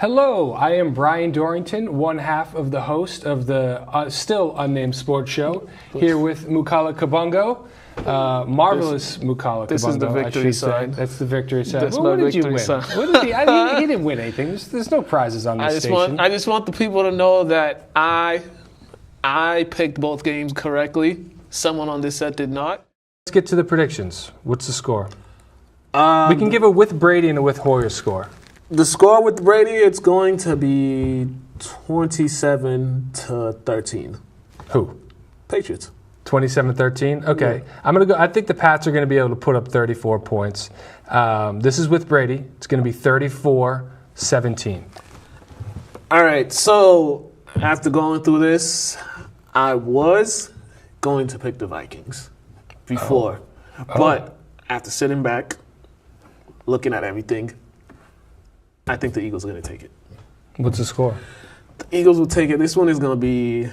Hello, I am Brian Dorrington, one half of the host of the still unnamed sports show, here with Mukala Kabungo. Marvelous Mukala Kabungo. This is the victory sign. That's the victory sign. That's what my did you victory win? sign. What did he didn't win anything. There's no prizes on this station. I just want the people to know that I picked both games correctly. Someone on this set did not. Let's get to the predictions. What's the score? We can give a with Brady and a with Hoyer score. The score with Brady, it's going to be 27-13. Who? Patriots. 27-13? Okay. Yeah. I'm going to go. I think the Pats are going to be able to put up 34 points. This is with Brady. It's going to be 34-17. All right. So after going through this, I was going to pick the Vikings before. But after sitting back, looking at everything, I think the Eagles are going to take it. What's the score? The Eagles will take it. This one is going to be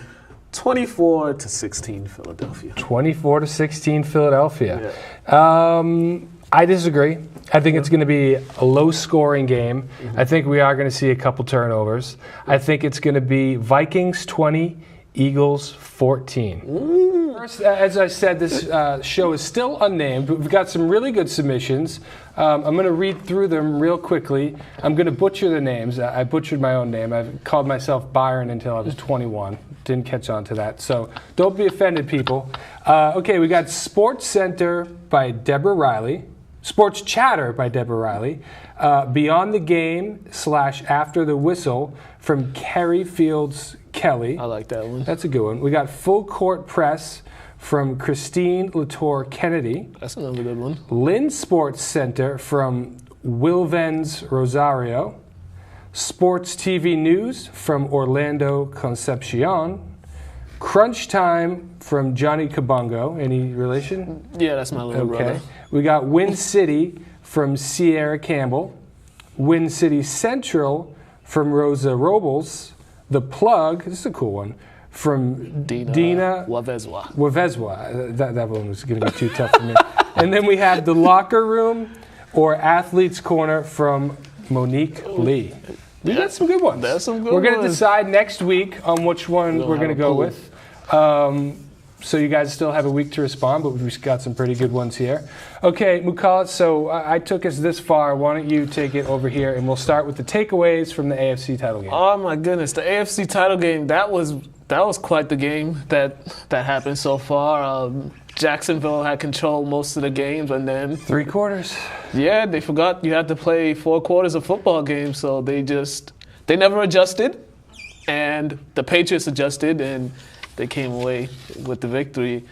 24-16 Philadelphia. 24-16 Philadelphia. Yeah. I disagree. I think it's going to be a low-scoring game. Mm-hmm. I think we are going to see a couple turnovers. I think it's going to be Vikings 20, Eagles 14. First, as I said, this show is still unnamed, but we've got some really good submissions. I'm going to read through them real quickly. I'm going to butcher the names. I butchered my own name. I've called myself Byron until I was 21. Didn't catch on to that. So don't be offended, people. Okay, we got Sports Center by Deborah Riley. Sports Chatter by Deborah Riley. Beyond the Game / After the Whistle from Kerry Fields Kelly. I like that one. That's a good one. We got Full Court Press from Christine Latour Kennedy. That's another good one. Lynn Sports Center from Wilvens Rosario. Sports TV News from Orlando Concepcion. Crunch Time from Johnny Kabungo. Any relation? Yeah, that's my little brother. We got Win City from Sierra Campbell. Win City Central from Rosa Robles. The Plug, this is a cool one, from Dina Wavezwa. That one was going to be too tough for me. And then we have The Locker Room or Athlete's Corner from Monique Lee. We got some good ones. That's some good We're going to ones. decide next week on which one we're going to go with. So you guys still have a week to respond, but we've got some pretty good ones here. Okay, Mukala, so I took us this far. Why don't you take it over here, and we'll start with the takeaways from the AFC title game. Oh, my goodness. The AFC title game, that was quite the game that happened so far. Jacksonville had control most of the games, and then 3 quarters. Yeah, they forgot you had to play 4 quarters of football game, so they never adjusted, and the Patriots adjusted, and they came away with the victory.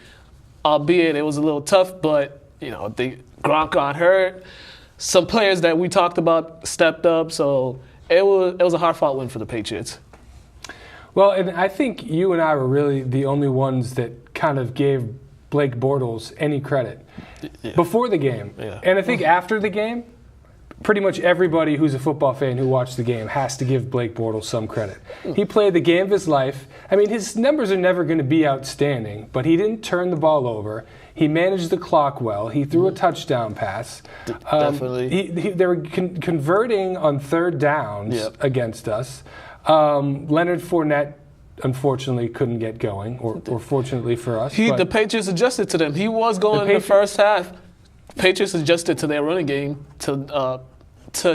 Albeit it was a little tough, but Gronk got hurt. Some players that we talked about stepped up, so it was a hard-fought win for the Patriots. Well, and I think you and I were really the only ones that kind of gave Blake Bortles any credit before the game. Yeah. And I think after the game, pretty much everybody who's a football fan who watched the game has to give Blake Bortles some credit. He played the game of his life. I mean, his numbers are never going to be outstanding, but he didn't turn the ball over. He managed the clock well. He threw a touchdown pass. Definitely. They were converting on third downs against us. Leonard Fournette, unfortunately, couldn't get going, or fortunately for us. The Patriots adjusted to them. He was going in the first half. Patriots adjusted to their running game, to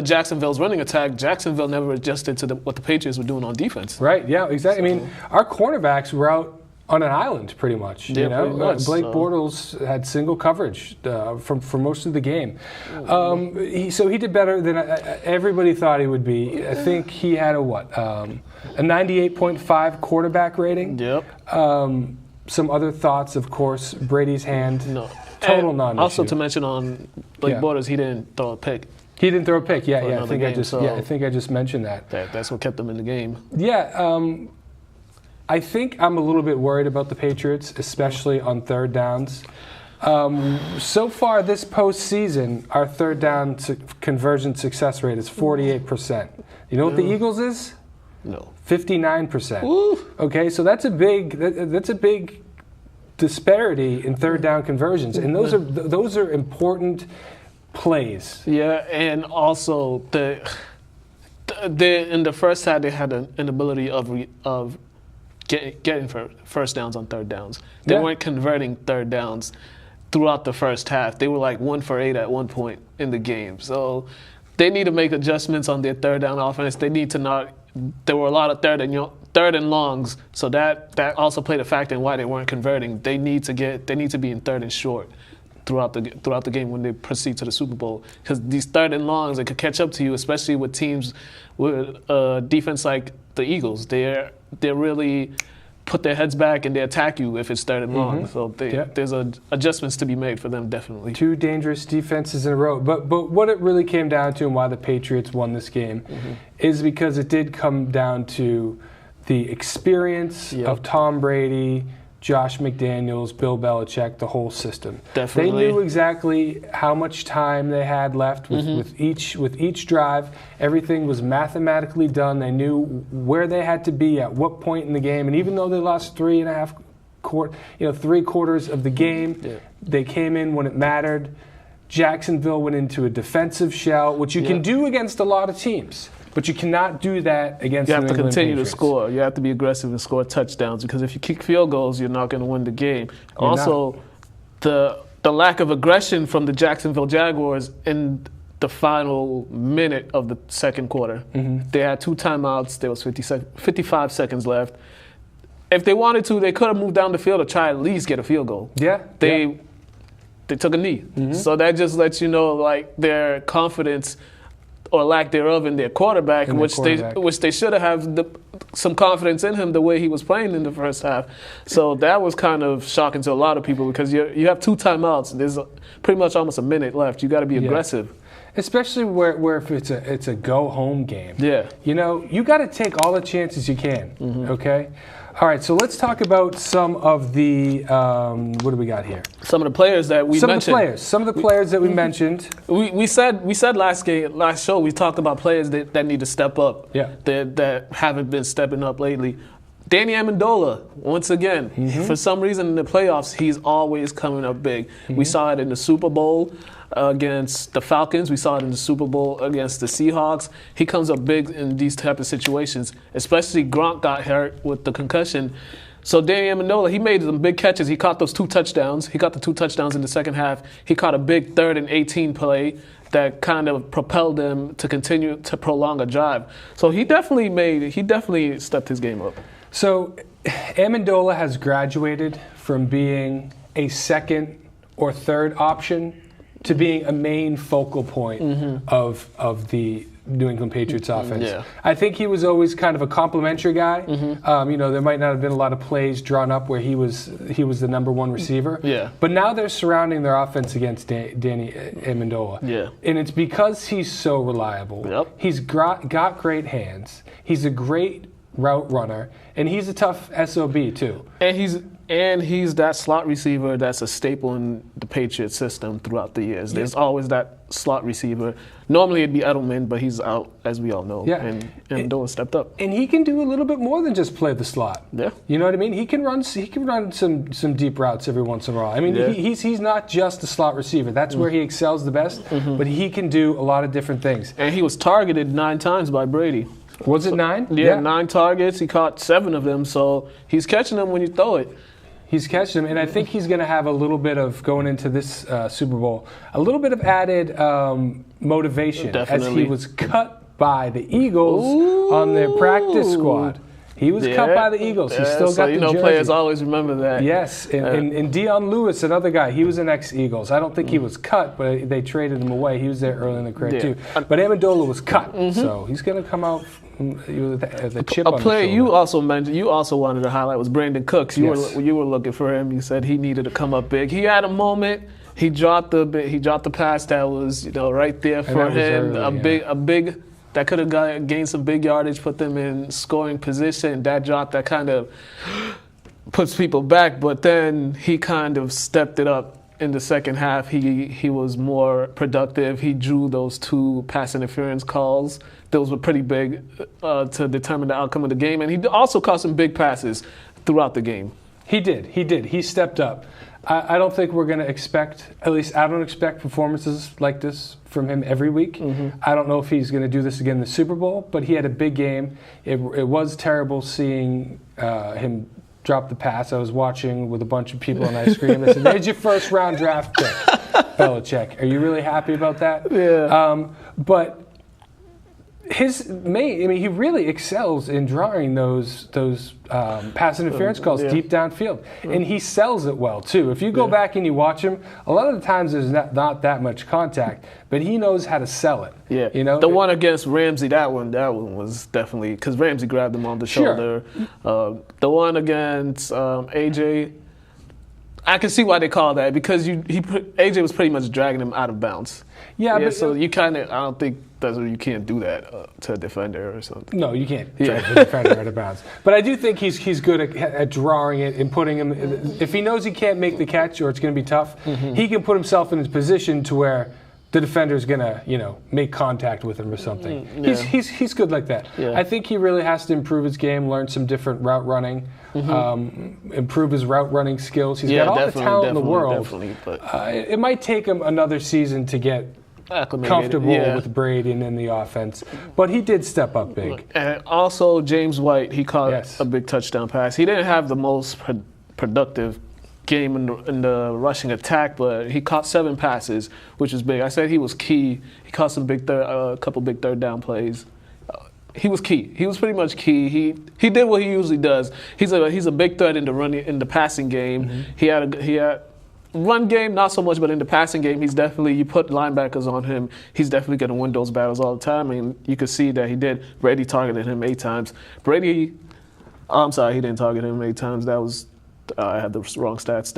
Jacksonville's running attack. Jacksonville never adjusted to what the Patriots were doing on defense. Right, yeah, exactly. I mean, our cornerbacks were out on an island pretty much. Yeah, pretty much. Blake Bortles had single coverage for most of the game. So he did better than everybody thought he would be. I think he had a 98.5 quarterback rating. Yep. Some other thoughts, of course, Brady's hand. No. Total non-issue. Also to mention on Blake Bortles, he didn't throw a pick. He didn't throw a pick. Yeah. I think game, I think I just mentioned that. That's what kept him in the game. Yeah. I think I'm a little bit worried about the Patriots, especially on third downs. So far this postseason, our third down conversion success rate is 48%. You know what the Eagles is? No. 59%. Ooh. Okay, so that's a big disparity in third down conversions, and those are important plays. Yeah, and also In the first half, they had an inability of getting first downs on third downs. They weren't converting third downs throughout the first half. They were like 1 for 8 at one point in the game. So they need to make adjustments on their third down offense. They need to not. There were a lot of third and longs, so that also played a factor in why they weren't converting. They need to be in third and short throughout the game when they proceed to the Super Bowl, because these third and longs, they could catch up to you, especially with teams with defense like the Eagles. They really put their heads back and they attack you if it's third and long. So there's adjustments to be made for them, definitely. Two dangerous defenses in a row. But what it really came down to and why the Patriots won this game is because it did come down to the experience of Tom Brady, Josh McDaniels, Bill Belichick, the whole system. Definitely. They knew exactly how much time they had left with each drive. Everything was mathematically done. They knew where they had to be at what point in the game. And even though they lost 3 quarters of the game, they came in when it mattered. Jacksonville went into a defensive shell, which you can do against a lot of teams. But you cannot do that against the New England Patriots. You have to continue to score. You have to be aggressive and score touchdowns, because if you kick field goals, you're not going to win the game. Also, the lack of aggression from the Jacksonville Jaguars in the final minute of the second quarter. They had 2 timeouts. There was 55 seconds left. If they wanted to, they could have moved down the field to try at least get a field goal. They took a knee. So that just lets you know, like, their confidence or lack thereof in their quarterback, which they should have some confidence in him the way he was playing in the first half. So that was kind of shocking to a lot of people, because you have 2 timeouts. There's pretty much almost a minute left. You got to be aggressive. Especially where if it's a go-home game. You know, you got to take all the chances you can, okay? All right, so let's talk about some of the, what do we got here? Some of the players that we mentioned. Some of the players that we mentioned. We said last show, we talked about players that need to step up, that haven't been stepping up lately. Danny Amendola, once again, for some reason in the playoffs, he's always coming up big. We saw it in the Super Bowl against the Falcons. We saw it in the Super Bowl against the Seahawks. He comes up big in these type of situations, especially Gronk got hurt with the concussion. So Danny Amendola, he made some big catches. He caught those 2 touchdowns. He got the 2 touchdowns in the second half. He caught a big 3rd and 18 play that kind of propelled them to continue to prolong a drive. So he definitely stepped his game up. So Amendola has graduated from being a second or third option to being a main focal point of the New England Patriots offense. I think he was always kind of a complimentary guy. You know, there might not have been a lot of plays drawn up where he was the number 1 receiver. But now they're surrounding their offense against Danny Amendola. And it's because he's so reliable. He's got great hands. He's a great route runner, and he's a tough SOB too. And he's that slot receiver that's a staple in the Patriots system throughout the years. There's always that slot receiver. Normally it'd be Edelman, but he's out, as we all know. And Amendola stepped up. And he can do a little bit more than just play the slot. You know what I mean? He can run some deep routes every once in a while. I mean, he's not just a slot receiver. That's where he excels the best. But he can do a lot of different things. And he was targeted 9 times by Brady. Was it 9? Yeah, 9 targets. He caught 7 of them. So he's catching them when you throw it. He's catching them, and I think he's going to have a little bit of, going into this Super Bowl, a little bit of added motivation as he was cut by the Eagles on their practice squad. He was cut by the Eagles. He still got the jersey. Players always remember that. Yes, and Dion Lewis, another guy, he was an ex-Eagles. I don't think he was cut, but they traded him away. He was there early in the career too. But Amendola was cut, so he's going to come out with a chip on the shoulder. A player you also mentioned, you also wanted to highlight was Brandon Cooks. You were looking for him. You said he needed to come up big. He had a moment. He dropped the pass that was right there for him. A big. That could have gained some big yardage, put them in scoring position. That drop that kind of puts people back, but then he kind of stepped it up in the second half. He was more productive. He drew those 2 pass interference calls. Those were pretty big to determine the outcome of the game. And he also caught some big passes throughout the game. He did. He stepped up. I don't think we're going to expect, at least I don't expect performances like this from him every week. I don't know if he's going to do this again in the Super Bowl, but he had a big game. It was terrible seeing him drop the pass. I was watching with a bunch of people on ice cream. I said, "There's your first round draft pick, Belichick. Are you really happy about that?" Yeah. But he really excels in drawing those pass interference calls deep downfield, and he sells it well too. If you go back and you watch him, a lot of the times there's not that much contact, but he knows how to sell it. Yeah, the one against Ramsey, that one was definitely because Ramsey grabbed him on the shoulder. The one against AJ, I can see why they call that because AJ was pretty much dragging him out of bounds. Yeah, but so I don't think you can't do that to a defender or something. No, you can't drag the defender out of bounds. But I do think he's good at drawing it and putting him. If he knows he can't make the catch or it's going to be tough, he can put himself in his position to where the defender's going to make contact with him or something. He's good like that. Yeah. I think he really has to improve his game, learn some different route running, improve his route running skills. He's got all the talent in the world. But it might take him another season to get comfortable with Brady and in the offense, but he did step up big. And also James White, he caught a big touchdown pass. He didn't have the most productive game in the rushing attack, but he caught 7 passes, which is big. I said he was key. He caught some couple big third down plays. He was key. He was pretty much key. He did what he usually does. He's a big threat in the passing game. He had run game, not so much, but in the passing game, you put linebackers on him, he's definitely going to win those battles all the time. And you could see that he did. Brady targeted him 8 times. I'm sorry, he didn't target him 8 times. That was, I had the wrong stats.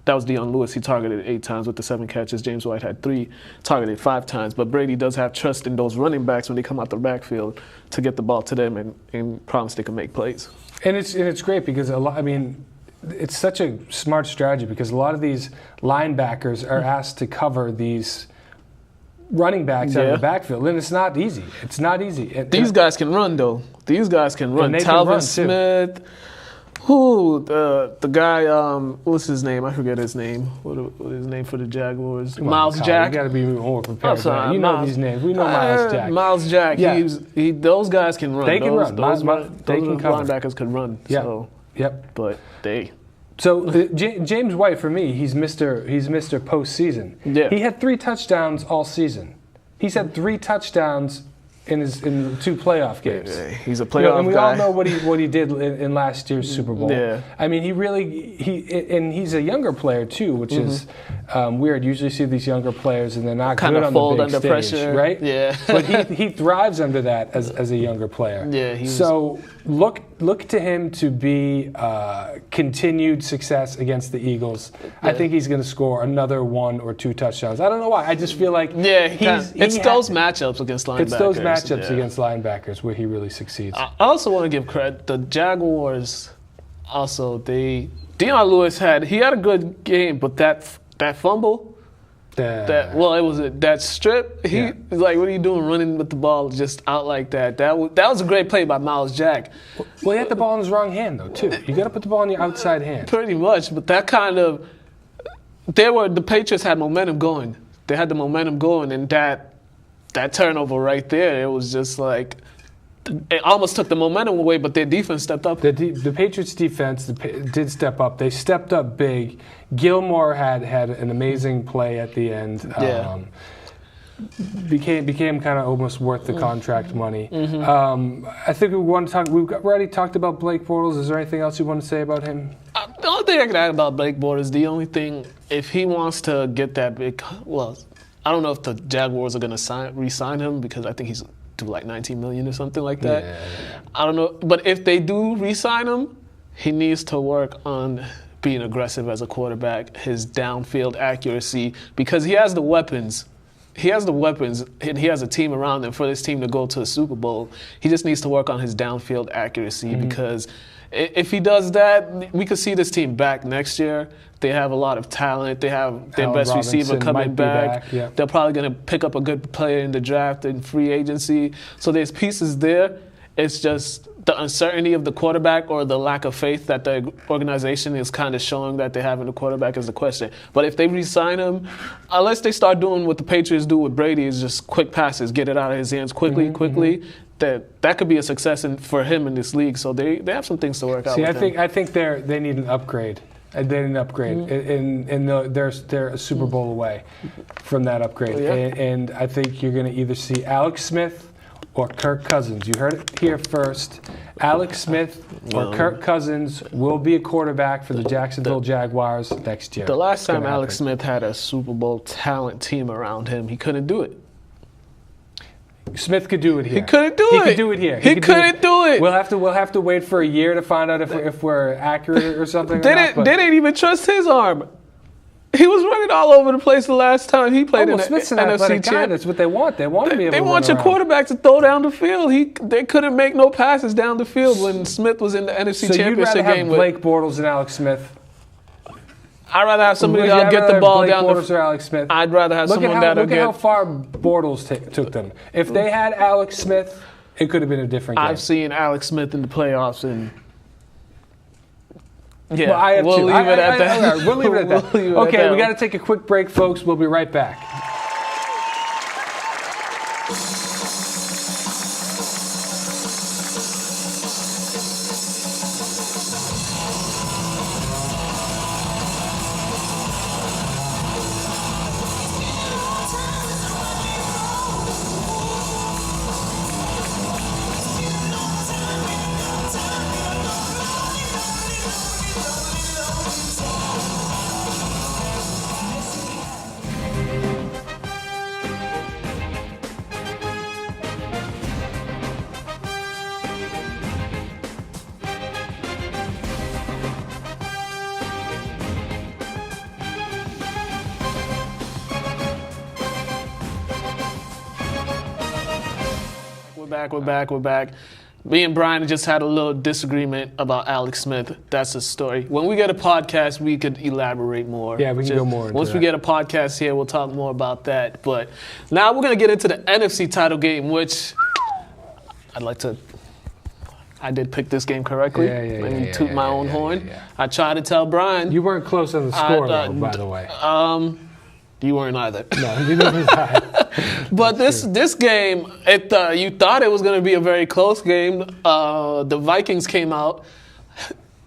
That was Dion Lewis. He targeted 8 times with the 7 catches. James White had 3, targeted 5 times. But Brady does have trust in those running backs when they come out the backfield to get the ball to them and promise they can make plays. And it's great because it's such a smart strategy because a lot of these linebackers are asked to cover these running backs out of the backfield, and it's not easy. It's not easy. These guys can run, though. These guys can run. Talvin Smith. The guy, what's his name? I forget his name. What is his name for the Jaguars? Miles Jack. You got to be more prepared. You know these names. We know Miles Jack. Miles Jack. Yeah. Those guys can run. They can run. Those linebackers can run. Yeah. So, but they. So James White for me, he's Mr. Postseason. Yeah. He had 3 touchdowns all season. He's had 3 touchdowns in the 2 playoff games. Yeah, he's a playoff guy. And we all know what he did in last year's Super Bowl. Yeah. I mean, and he's a younger player too, which is weird. Usually see these younger players and they're not kind good of on fold the big under stage, pressure, right? Yeah. But he thrives under that as a younger player. Yeah. So look to him to be continued success against the Eagles. Yeah. I think he's going to score another 1 or 2 touchdowns. I don't know why. I just feel like it's those matchups against linebackers. It's those matchups against linebackers where he really succeeds. I also want to give credit. The Jaguars, also, Dion Lewis had a good game, but that fumble, it was that strip. He was like, "What are you doing, running with the ball just out like that?" That was a great play by Miles Jack. Well, he had the ball in his wrong hand though, too. You got to put the ball in your outside hand. Pretty much, but that kind of the Patriots had momentum going. They had the momentum going, and that turnover right there, it was just like it almost took the momentum away, but their defense stepped up. The Patriots' defense did step up. They stepped up big. Gilmore had an amazing play at the end. Became kind of almost worth the contract money. I think we want to talk. We've already talked about Blake Bortles. Is there anything else you want to say about him? The only thing I can add about Blake Bortles, the only thing, if he wants to get that big, I don't know if the Jaguars are going to re-sign him because I think he's due like $19 million or something like that. Yeah. I don't know. But if they do re-sign him, he needs to work on being aggressive as a quarterback, his downfield accuracy, because he has the weapons. He has the weapons, and he has a team around him for this team to go to a Super Bowl. He just needs to work on his downfield accuracy because if he does that, we could see this team back next year. They have a lot of talent. They have their best receiver coming back. Yeah. They're probably going to pick up a good player in the draft and free agency. So there's pieces there. It's just the uncertainty of the quarterback or the lack of faith that the organization is kind of showing that they have in the quarterback is the question. But if they re-sign him, unless they start doing what the Patriots do with Brady, is just quick passes, get it out of his hands quickly, that could be a success for him in this league. So they have some things to work out. I think they need an upgrade. They need an upgrade, and they're a Super Bowl away from that upgrade. Yeah. And I think you're going to either see Alex Smith or Kirk Cousins. You heard it here first. Alex Smith or Kirk Cousins will be a quarterback for the Jacksonville Jaguars next year. The last time Alex Smith had a Super Bowl talent team around him, he couldn't do it. Smith could do it here. He couldn't do it. He could do it here. He couldn't do it. We'll have to wait for a year to find out if we're accurate or something. They didn't even trust his arm. He was running all over the place the last time he played in the Smith's an NFC athletic guy. Championship. That's what they want. They want to be able to run want your around. quarterback to throw down the field. They couldn't make no passes down the field when Smith was in the NFC Championship game. So you'd rather game have Blake Bortles and Alex Smith? I'd rather have somebody that'll get the ball down Bortles or Alex Smith? I'd rather have someone that'll get. Look at how far Bortles took them. If they had Alex Smith, it could have been a different game. I've seen Alex Smith in the playoffs and. Yeah, well, I have we'll too. leave it at that. We'll leave it at that. Okay, we got to take a quick break, folks. We'll be right back. We're back. Me and Brian just had a little disagreement about Alex Smith. That's the story. When we get a podcast, we could elaborate more. Yeah, we can go more into Once we get a podcast here, we'll talk more about that. But now we're going to get into the NFC title game, which I did pick this game correctly. Let me toot my own horn. I tried to tell Brian. You weren't close on the score, though, by the way. You weren't either. No, neither was I. But this game, you thought it was going to be a very close game. The Vikings came out.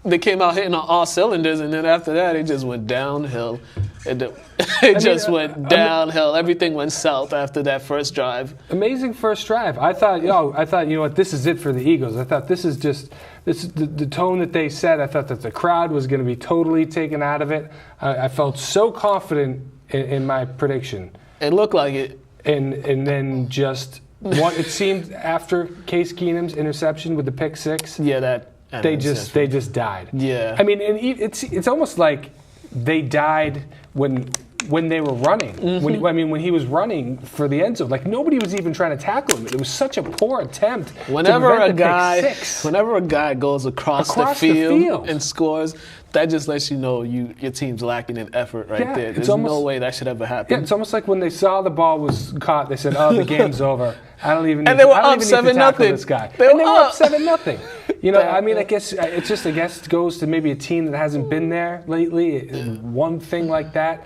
They came out hitting on all cylinders, and then after that, it just went downhill. It just went downhill. Everything went south after that first drive. Amazing first drive. I thought, you know what, this is it for the Eagles. I thought this is the tone that they set. I thought that the crowd was going to be totally taken out of it. I felt so confident in my prediction. It looked like it. And then just what it seemed after Case Keenum's interception with the pick six. Yeah, they just died. Yeah. I mean, and it's almost like they died when they were running. Mm-hmm. When he was running for the end zone, like nobody was even trying to tackle him. It was such a poor attempt. Whenever a guy goes across the field and scores, that just lets you know your team's lacking in effort there. There's no way that should ever happen. Yeah, it's almost like when they saw the ball was caught, they said, "Oh, the game's over. I don't even." And they were up 7-0. This guy. They were up 7-0. You know, I mean, I guess it goes to maybe a team that hasn't been there lately. One thing like that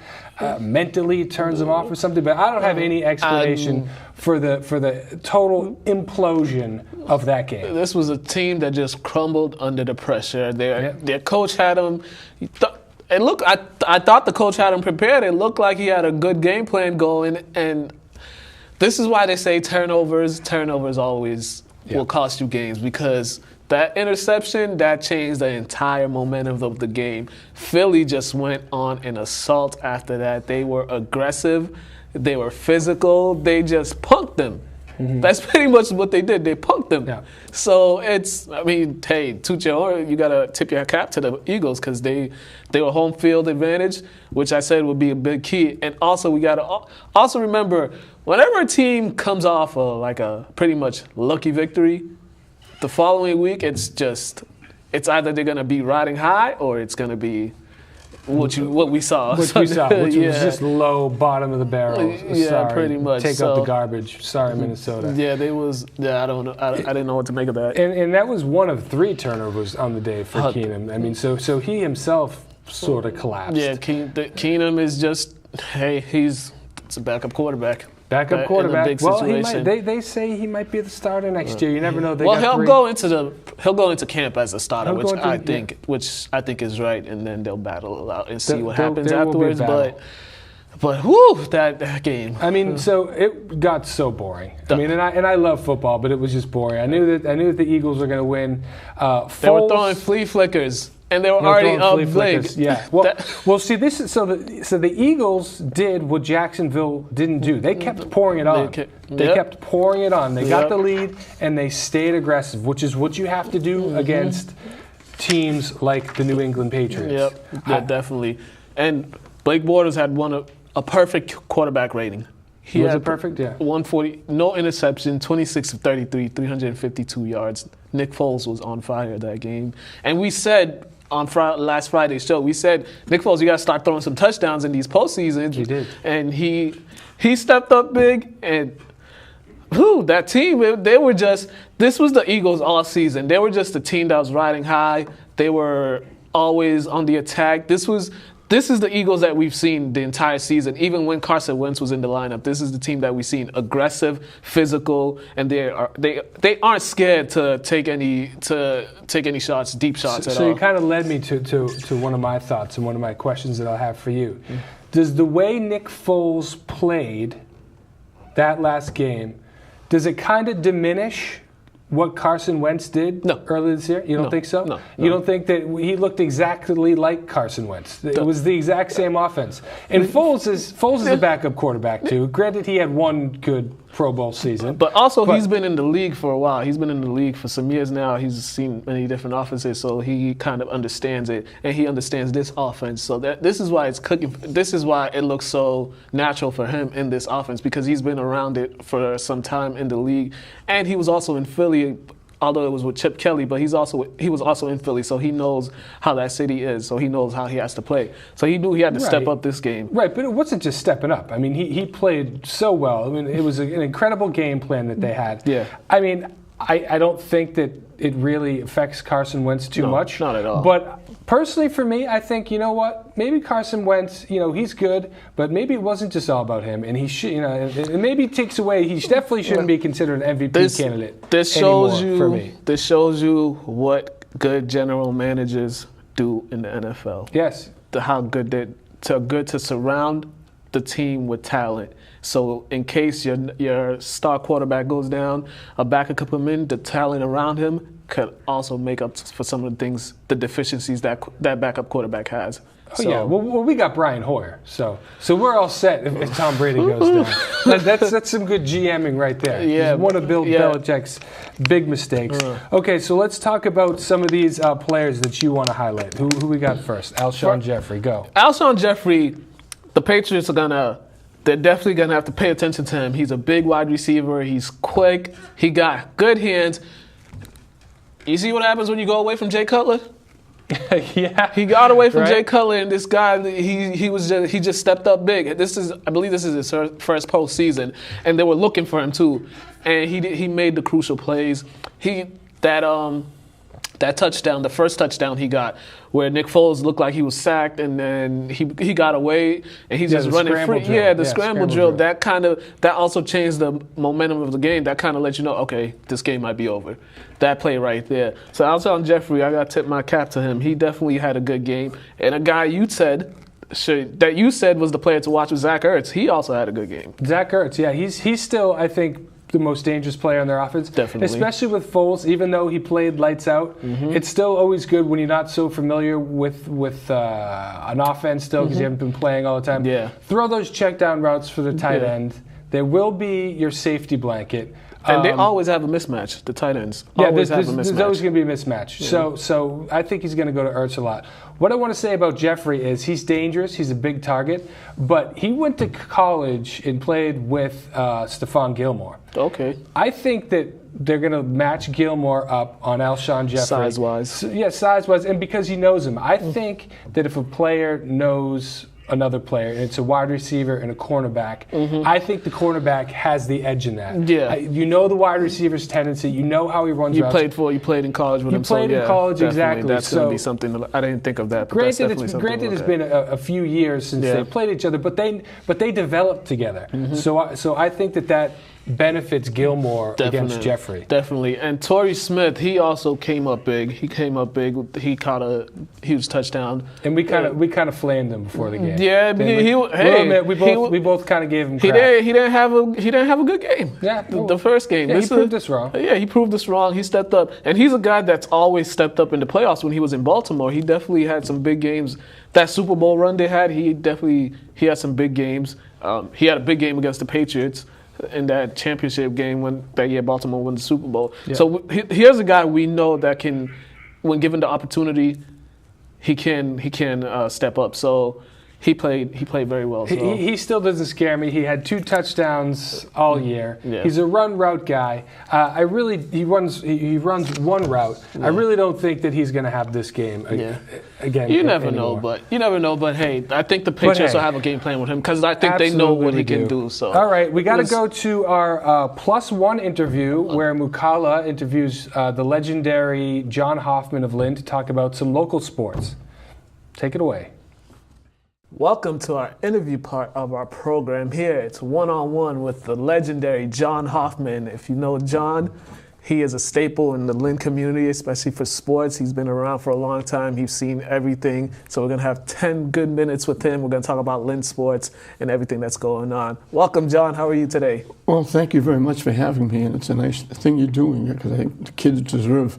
mentally turns them off or something. But I don't have any explanation for the total implosion of that game. This was a team that just crumbled under the pressure. Their coach had them. I thought the coach had him prepared. It looked like he had a good game plan going. And this is why they say turnovers always will cost you games, because that interception, that changed the entire momentum of the game. Philly just went on an assault after that. They were aggressive. They were physical. They just punked them. Mm-hmm. That's pretty much what they did. They punked them. Yeah. So toot your horn. You got to tip your cap to the Eagles, because they were home field advantage, which I said would be a big key. And also, we got to also remember, whenever a team comes off a pretty much lucky victory, the following week, it's either they're going to be riding high or it's going to be what we saw. Which was just low bottom of the barrel. Yeah, Sorry, pretty much. Take out the garbage. Sorry, Minnesota. Yeah, I don't know. I didn't know what to make of that. And that was one of 3 turnovers on the day for Keenum. I mean, so he himself sort of collapsed. Yeah, Keenum is just, it's a backup quarterback. Backup quarterback. In a big well, situation. they say he might be the starter next year. You never know. He'll go into camp as a starter, which I think is right, and then they'll battle it out and see what happens afterwards. But whoo, that game. I mean, so it got so boring. I mean, and I love football, but it was just boring. I knew that the Eagles were going to win. They were throwing flea flickers. And they were already up big. Yeah. Well, see, this is so the Eagles did what Jacksonville didn't do. They kept pouring it on. They kept pouring it on. They got the lead and they stayed aggressive, which is what you have to do against teams like the New England Patriots. Yep. Definitely. And Blake Bortles had a perfect quarterback rating. He was it perfect? Yeah. 140, no interception, 26 of 33, 352 yards. Nick Foles was on fire that game. And we said on last Friday's show, we said, Nick Foles, you got to start throwing some touchdowns in these postseasons. He did. And he stepped up big. And that team, they were just, this was the Eagles all season. They were just a team that was riding high. They were always on the attack. This is the Eagles that we've seen the entire season, even when Carson Wentz was in the lineup. This is the team that we've seen aggressive, physical, and they aren't scared to take any shots, deep shots at all. So you kind of led me to one of my thoughts and one of my questions that I'll have for you. Does the way Nick Foles played that last game, does it kind of diminish what Carson Wentz did earlier this year? You don't think so? No. You don't think that he looked exactly like Carson Wentz? It was the exact same offense. And Foles is a backup quarterback too. Granted, he had one good Pro Bowl season. But he's been in the league for a while. He's been in the league for some years now. He's seen many different offenses, so he kind of understands it, and he understands this offense. So this is why it's cooking. This is why it looks so natural for him in this offense, because he's been around it for some time in the league, and he was also in Philly. Although it was with Chip Kelly, but he was also in Philly, so he knows how that city is, so he knows how he has to play. So he knew he had to step up this game. Right, but it wasn't just stepping up. I mean, he played so well. I mean, it was an incredible game plan that they had. Yeah. I mean, I don't think that it really affects Carson Wentz too much. Not at all. But personally, for me, I think, you know what? Maybe Carson Wentz, he's good, but maybe it wasn't just all about him, and he should, and maybe it takes away. He definitely shouldn't be considered an MVP candidate. This shows you what good general managers do in the NFL. Yes. How good to surround the team with talent. So in case your star quarterback goes down, a backup could come in, the talent around him could also make up for some of the deficiencies that backup quarterback has. Well, we got Brian Hoyer, so we're all set if Tom Brady goes down. That's some good GMing right there. Yeah, it's one of Bill Belichick's big mistakes. Okay, so let's talk about some of these players that you want to highlight. Who we got first? Alshon Jeffrey, go. Alshon Jeffrey, the Patriots they're definitely going to have to pay attention to him. He's a big wide receiver. He's quick. He got good hands. You see what happens when you go away from Jay Cutler? Yeah. He got away from Jay Cutler, and this guy, he just stepped up big. I believe this is his first postseason, and they were looking for him too. And he made the crucial plays. That touchdown, the first touchdown he got, where Nick Foles looked like he was sacked, and then he got away, and he's just running free. Drill. The scramble drill. That also changed the momentum of the game. That kind of let you know, okay, this game might be over. That play right there. So Alshon Jeffrey, I got to tip my cap to him. He definitely had a good game. And a guy you said was the player to watch was Zach Ertz. He also had a good game. Zach Ertz, yeah, he's still, I think, the most dangerous player on their offense. Definitely. Especially with Foles, even though he played lights out, it's still always good when you're not so familiar with an offense still, because you haven't been playing all the time. Yeah. Throw those check down routes for the tight end. They will be your safety blanket. And they always have a mismatch, the tight ends. There's always going to be a mismatch. Yeah. So I think he's going to go to Ertz a lot. What I want to say about Jeffrey is he's dangerous. He's a big target. But he went to college and played with Stephon Gilmore. Okay. I think that match Gilmore up on Alshon Jeffrey. Size-wise. Size-wise, and because he knows him. I think that if a player knows another player, and it's a wide receiver and a cornerback, I think the cornerback has the edge in that. Yeah. You know the wide receiver's tendency. You know how he runs routes. You played in college with him. You played in college, exactly. That's going to be something. I didn't think of that. But Granted, it's been a few years since they played each other, but they developed together. So I think that benefits Gilmore against Jeffrey. Definitely. And Torrey Smith, he also came up big. He caught a huge touchdown. And we kind of flamed him before the game. Yeah, we both kind of gave him crap. He didn't have a good game. Yeah, the first game. Yeah, he proved us wrong. Yeah, he proved us wrong. He stepped up, and he's a guy that's always stepped up in the playoffs. When he was in Baltimore, he definitely had some big games. That Super Bowl run they had, he had some big games. He had a big game against the Patriots in that championship game when that year Baltimore won the Super Bowl. Yeah. So here's a guy we know that can, when given the opportunity, he can step up. So he played very well. So. He still doesn't scare me. He had 2 touchdowns all year. Yeah. He's a run route guy. He runs one route. Yeah. I really don't think that he's going to have this game again. You never know, but hey, I think the Patriots will have a game plan with him because I think they know what he can do. So all right, we got to go to our +1 interview where Mukala interviews the legendary John Hoffman of Lynn to talk about some local sports. Take it away. Welcome to our interview part of our program here. It's one-on-one with the legendary John Hoffman. If you know John, he is a staple in the Lynn community, especially for sports. He's been around for a long time. He's seen everything. So we're going to have 10 good minutes with him. We're going to talk about Lynn sports and everything that's going on. Welcome, John. How are you today? Well, thank you very much for having me. And it's a nice thing you're doing because I think the kids deserve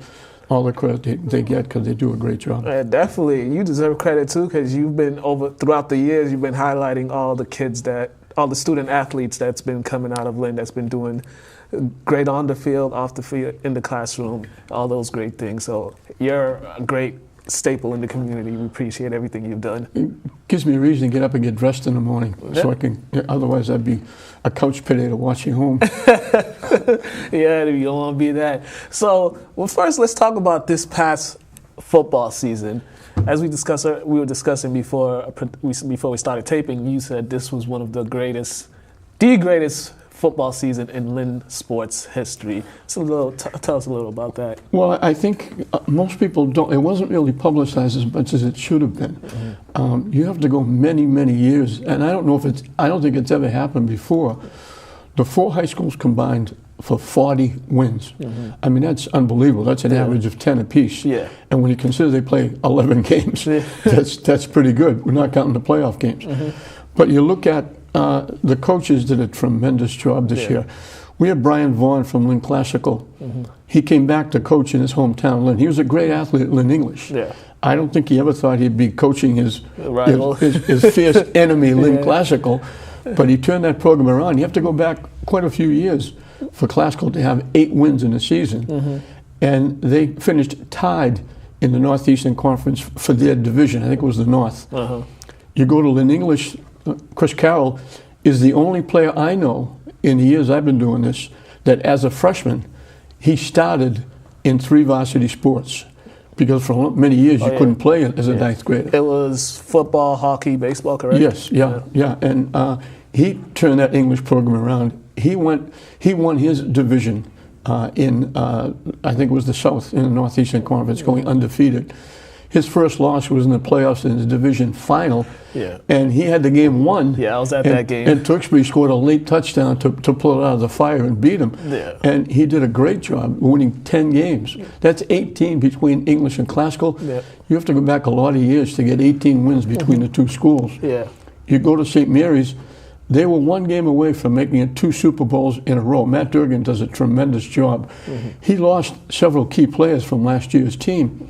all the credit they get because they do a great job. Definitely. You deserve credit, too, because you've been throughout the years, you've been highlighting all the student athletes that's been coming out of Lynn, that's been doing great on the field, off the field, in the classroom, all those great things. So you're a great staple in the community. We appreciate everything you've done. It gives me a reason to get up and get dressed in the morning so I can, otherwise I'd be a couch potato watching home. Yeah, you don't want to be that. So, first let's talk about this past football season. As we were discussing before we started taping, you said this was one of the greatest football season in Lynn sports history. So tell us a little about that. Well, I think most people don't. It wasn't really publicized as much as it should have been. Mm-hmm. You have to go many, many years, and I don't think it's ever happened before. The 4 high schools combined for 40 wins. Mm-hmm. I mean, that's unbelievable. That's an average of 10 apiece. Yeah. And when you consider they play 11 games, that's pretty good. We're not counting the playoff games. Mm-hmm. But you look at the coaches did a tremendous job this year. We had Brian Vaughn from Lynn Classical. Mm-hmm. He came back to coach in his hometown, Lynn. He was a great athlete at Lynn English. Yeah. I don't think he ever thought he'd be coaching his fierce enemy, Lynn Classical. But he turned that program around. You have to go back quite a few years for Classical to have 8 wins in a season. Mm-hmm. And they finished tied in the Northeastern Conference for their division. I think it was the North. Uh-huh. You go to Lynn English, Chris Carroll is the only player I know in the years I've been doing this that as a freshman, he started in 3 varsity sports. Because for many years you couldn't play as a 9th grader. It was football, hockey, baseball, correct? Yes, yeah. And he turned that English program around. He won his division in, I think it was the South, in the Northeastern Conference, going undefeated. His first loss was in the playoffs in the division final, and he had the game won. Yeah, I was at that game. And Tewksbury scored a late touchdown to pull it out of the fire and beat him. Yeah. And he did a great job winning 10 games. That's 18 between English and Classical. Yeah. You have to go back a lot of years to get 18 wins between the 2 schools. Yeah. You go to St. Mary's, they were 1 game away from making it 2 Super Bowls in a row. Matt Durgan does a tremendous job. Mm-hmm. He lost several key players from last year's team.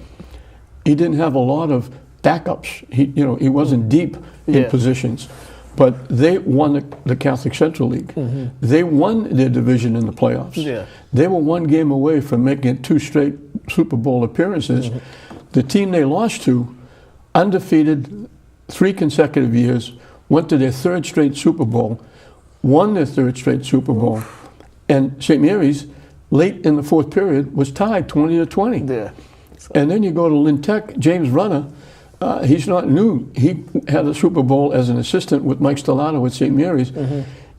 He didn't have a lot of backups. He wasn't deep in positions. But they won the Catholic Central League. Mm-hmm. They won their division in the playoffs. Yeah. They were 1 game away from making it 2 straight Super Bowl appearances. Mm-hmm. The team they lost to, undefeated 3 consecutive years, went to their 3rd straight Super Bowl, won their 3rd straight Super Bowl. And St. Mary's late in the fourth period was tied 20-20. Yeah. And then you go to Lynn Tech, James Runner. He's not new. He had a Super Bowl as an assistant with Mike Stellato at St. Mary's.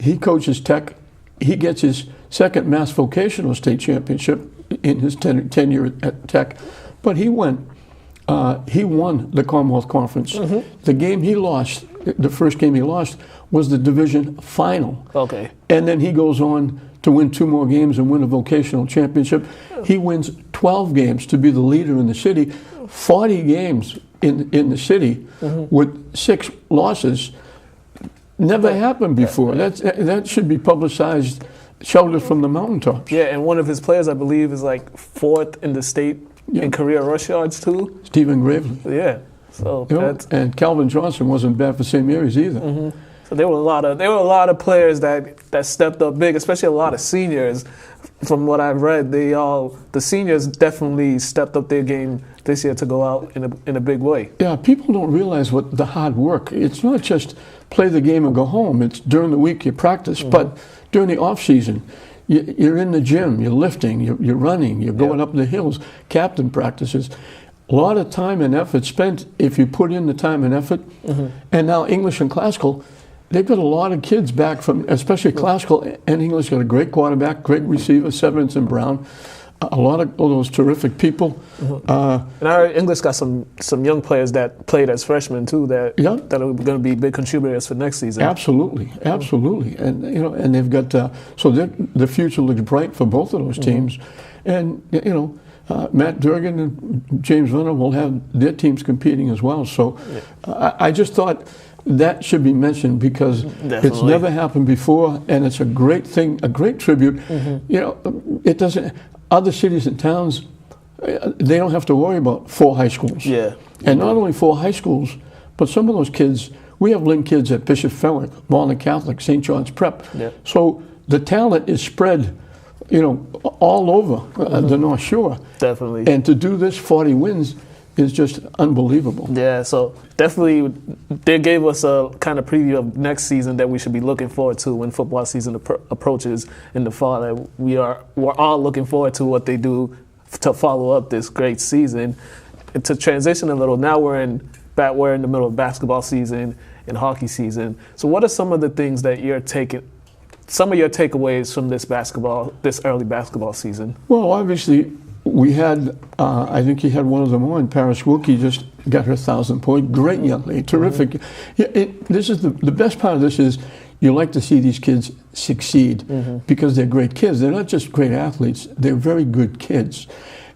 He coaches Tech. He gets his second Mass Vocational State Championship in his tenure at Tech. But he won the Commonwealth Conference. The game he lost, the first game he lost, was the division final. Okay. And then he goes on to win 2 more games and win a vocational championship. He wins 12 games to be the leader in the city, 40 games in the city with 6 losses. Never happened before. That should be publicized, shouted from the mountaintops. Yeah, and one of his players, I believe, is like 4th in the state in career rush yards too. Stephen Gravely. Yeah. So and Calvin Johnson wasn't bad for St. Mary's either. So there were a lot of players that stepped up big, especially a lot of seniors. From what I've read, the seniors definitely stepped up their game this year to go out in a big way. Yeah, people don't realize what the hard work. It's not just play the game and go home. It's during the week you practice, but during the off season, you're in the gym, you're lifting, you're running, you're going up the hills, captain practices. A lot of time and effort spent if you put in the time and effort. And now English and classical, they've got a lot of kids back from, especially classical and English, got a great quarterback, great receiver, Severance and Brown. A lot of those terrific people. And our English got some young players that played as freshmen too that are going to be big contributors for next season. Absolutely, and and they've got so the future looks bright for both of those teams, and Matt Durgan and James Runner will have their teams competing as well. So I just thought that should be mentioned because it's never happened before, and it's a great thing, a great tribute. It doesn't. Other cities and towns, they don't have to worry about 4 high schools. Yeah. And not only 4 high schools, but some of those kids, we have Lynn kids at Bishop Fenwick, Malden Catholic, St. John's Prep. Yeah. So the talent is spread, all over the North Shore. Definitely. And to do this 40 wins is just unbelievable. Yeah, so definitely they gave us a kind of preview of next season that we should be looking forward to when football season approaches in the fall. That we're all looking forward to what they do to follow up this great season. And to transition a little, now we're in the middle of basketball season and hockey season. So what are some of the things that some of your takeaways from this early basketball season? Well, obviously, we had, I think he had one of them on. Paris Wilkie just got her 1,000-point. Great young lady, terrific. Yeah, this is the best part of this is you like to see these kids succeed because they're great kids. They're not just great athletes; they're very good kids.